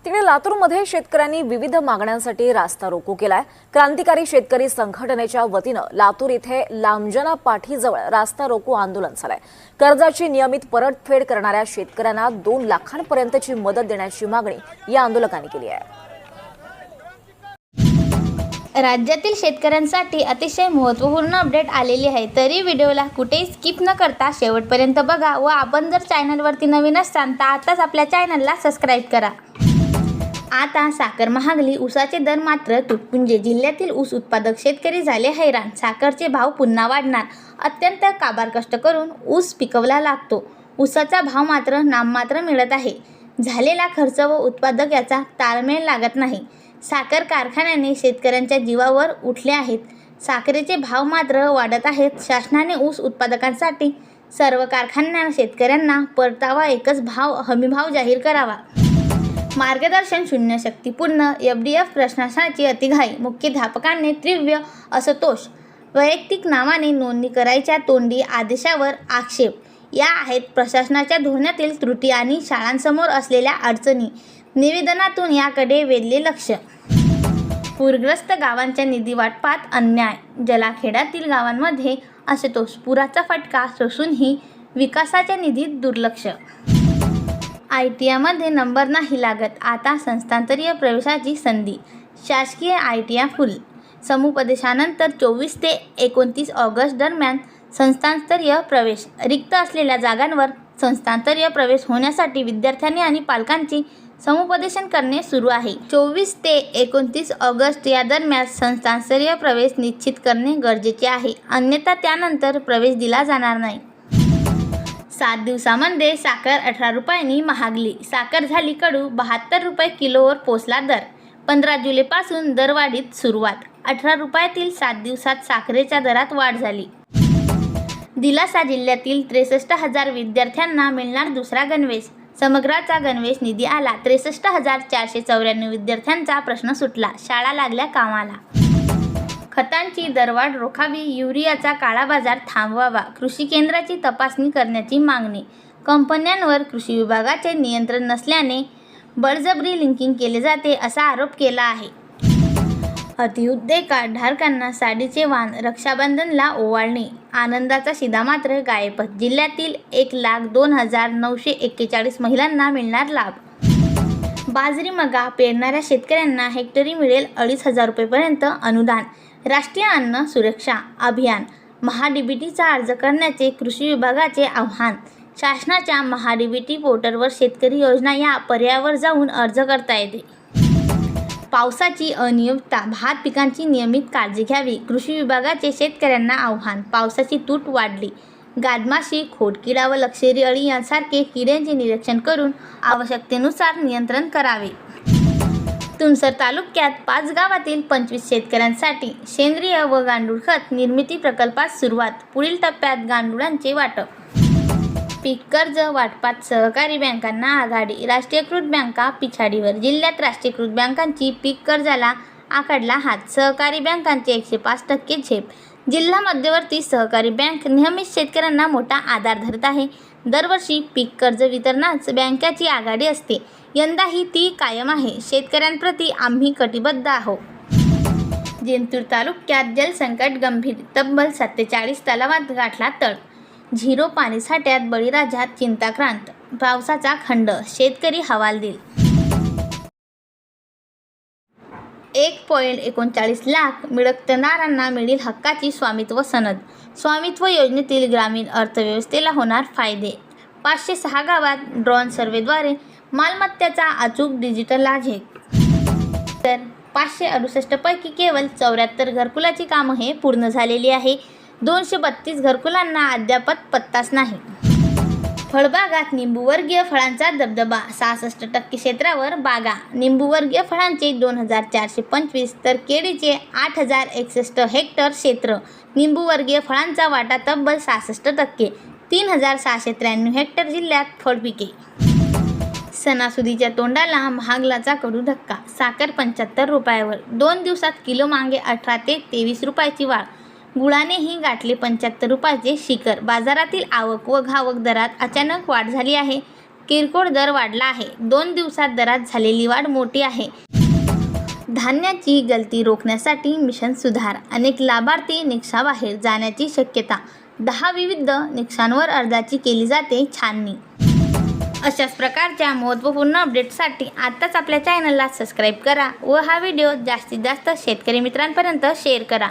तिकडे लातूरमध्ये शेतकऱ्यांनी विविध मागण्यांसाठी रास्ता रोको केलाय। क्रांतिकारी शेतकरी संघटनेच्या वतीनं लातूर इथे लांबजना पाठीजवळ रास्ता रोको आंदोलन झालंय। कर्जाची नियमित परतफेड करणाऱ्या शेतकऱ्यांना 2 लाखांपर्यंतची मदत देण्याची मागणी या आंदोलकांनी केली आहे। राज्यातील शेतकऱ्यांसाठी अतिशय महत्त्वपूर्ण अपडेट आलेली आहे, तरी व्हिडिओला कुठेही स्किप न करता शेवटपर्यंत बघा व आपण जर चॅनलवरती नवीन असाल तर आताच आपल्या चॅनलला सबस्क्राईब करा। आता साखर महागली, ऊसाचे दर मात्र तुटपुंजे। जिल्ह्यातील ऊस उत्पादक शेतकरी झाले हैराण। साखरचे भाव पुन्हा वाढणार। अत्यंत काबार कष्ट करून ऊस पिकवला लागतो, ऊसाचा भाव मात्र नाममात्र मिळत आहे। झालेला खर्च व उत्पादक याचा ताळमेळ लागत नाही। साखर कारखान्याने शेतकऱ्यांच्या जीवावर उठले आहेत। साखरेचे भाव मात्र वाढत आहेत। शासनाने ऊस उत्पादकांसाठी सर्व कारखान्यांना शेतकऱ्यांना परतावा एकच भाव हमीभाव जाहीर करावा। मार्गदर्शन शून्य, शक्तीपूर्ण FDF प्रशासनाची अतिघाई, मुख्याध्यापकांनी तीव्र असंतोष, वैयक्तिक नावाने नोंदणी करायच्या तोंडी आदेशावर आक्षेप या आहेत प्रशासनाच्या धोरणातील त्रुटी आणि शाळांसमोर असलेल्या अडचणी। निवेदनातून याकडे वेधले लक्ष। पूरग्रस्त गावांच्या निधी वाटपात अन्याय, जलाखेडातील गावांमध्ये असतोष, पुराचा फटका सोसूनही विकासाच्या निधीत दुर्लक्ष। ITIमध्ये नंबर नाही लागत, आता संस्थांतरीय प्रवेशाची संधी। शासकीय ITI फुल। समुपदेशानंतर 24 ते 29 ऑगस्ट दरम्यान संस्थांतरीय प्रवेश। रिक्त असलेल्या जागांवर संस्थांतरीय प्रवेश होण्यासाठी विद्यार्थ्यांनी आणि पालकांची समुपदेशन करणे सुरू आहे। 24 ते 29 ऑगस्ट या दरम्यान संस्थांतरीय प्रवेश निश्चित करणे गरजेचे आहे, अन्यथा त्यानंतर प्रवेश दिला जाणार नाही। 7 दिवसांमध्ये साखर 18 रुपयांनी महागली। साखर झाली कडू, 72 रुपये किलोवर पोचला दर। 15 जुलैपासून दरवाढीत सुरुवात। 18 रुपयातील 7 दिवसात साखरेच्या दरात वाढ झाली। दिलासा, जिल्ह्यातील 63,000 विद्यार्थ्यांना मिळणार दुसरा गणवेश। समग्राचा गणवेश निधी आला। 63,494 विद्यार्थ्यांचा प्रश्न सुटला, शाळा लागल्या कामाला। खतांची दरवाढ रोखावी, युरियाचा काळा बाजार थांबवावा, कृषी केंद्राची तपासणी करण्याची मागणी। कंपन्यांवर कृषी विभागाचे नियंत्रण नसल्याने बळजबरी लिंकिंग केले जाते असा आरोप केला आहे। अतिउद्योगधारकांना साडीचे वाण, रक्षाबंधनला ओवाळणी, आनंदाचा शिदा मात्र गायबच। जिल्ह्यातील 1,02,941 महिलांना मिळणार लाभ। बाजरी, मका पेरणाऱ्या शेतकऱ्यांना हेक्टरी मिळेल 2,500 रुपयेपर्यंत अनुदान। राष्ट्रीय अन्न सुरक्षा अभियान, MHA-DBTचा अर्ज करण्याचे कृषी विभागाचे आव्हान। शासनाच्या MHA-DBT पोर्टलवर शेतकरी योजना या पर्यायावर जाऊन अर्ज करता येते। पावसाची अनियमितता, भात पिकांची नियमित काळजी घ्यावी, कृषी विभागाचे शेतकऱ्यांना आव्हान। पावसाची तूट वाढली, गादमाशी, खोडकिडा व लक्षेरी अळी यांसारखे किड्यांचे निरीक्षण करून आवश्यकतेनुसार नियंत्रण करावे। तुमसर तालुक्यात 5 गावातील 25 शेतकऱ्यांसाठी सेंद्रिय व गांडूळ खत निर्मिती प्रकल्पास सुरुवात। पुढील टप्प्यात गांडुळांचे वाटप। पीक कर्ज वाटपात सहकारी बँकांना आघाडी, राष्ट्रीयकृत बँका पिछाडीवर। जिल्ह्यात राष्ट्रीयकृत बँकांची पीक कर्जाला आखडला हात, सहकारी बँकांचे 105% झेप। जिल्हा मध्यवर्ती सहकारी बँक नेहमीच शेतकऱ्यांना मोठा आधार धरत आहे। दरवर्षी पीक कर्ज वितरणात बँकेची आघाडी असते, यंदाही ती कायम आहे। शेतकऱ्यांप्रती आम्ही कटिबद्ध आहोत। जिंतूर तालुक्यात जलसंकट गंभीर, तब्बल 47 तलावात गाठला तळ। 0 पाणीसाठ्यात बळीराजा चिंताक्रांत, पावसाचा खंड, शेतकरी हवालदिल। 1.39 लाख मिळकतदारांना मिळेल हक्काची स्वामित्व सनद। स्वामित्व योजनेतील ग्रामीण अर्थव्यवस्थेला होणार फायदे। 506 गावात ड्रोन सर्व्हेद्वारे मालमत्तेचा अचूक डिजिटल झेक। तर 568 पैकी केवळ 74 घरकुलाची कामं हे पूर्ण झालेली आहे। 232 घरकुलांना अद्याप पत्ताच नाही। फळबागात निंबूवर्गीय फळांचा दबदबा, 66% क्षेत्रावर बागा। निंबूवर्गीय फळांचे 2,425 तर केळीचे 8,061 हेक्टर क्षेत्र। निंबूवर्गीय फळांचा वाटा तब्बल 66%, 3,693 हेक्टर जिल्ह्यात फळपिके। सणासुदीच्या तोंडाला महागलाचा कडू धक्का, साखर 75 रुपयावर। 2 दिवसात किलो मागे 18 ते 23 रुपयाची वाढ। गुळानेही गाठले 75 रुपयाचे शिखर। बाजारातील आवक व घावक दरात अचानक वाढ झाली आहे। किरकोळ दर वाढला आहे. 2 दिवसात दरात झालेली वाढ मोठी आहे. धान्याची गळती रोखण्यासाठी मिशन सुधार. अनेक लाभार्थी निकषाबाहेर जाण्याची शक्यता. 10 विविध निकषांवर अर्जाची केली जाते छाननी. अशाच प्रकारच्या महत्त्वपूर्ण अपडेट्ससाठी आत्ताच आपल्या चॅनलला सबस्क्राईब करा व हा व्हिडिओ जास्तीत जास्त शेतकरी मित्रांपर्यंत शेअर करा.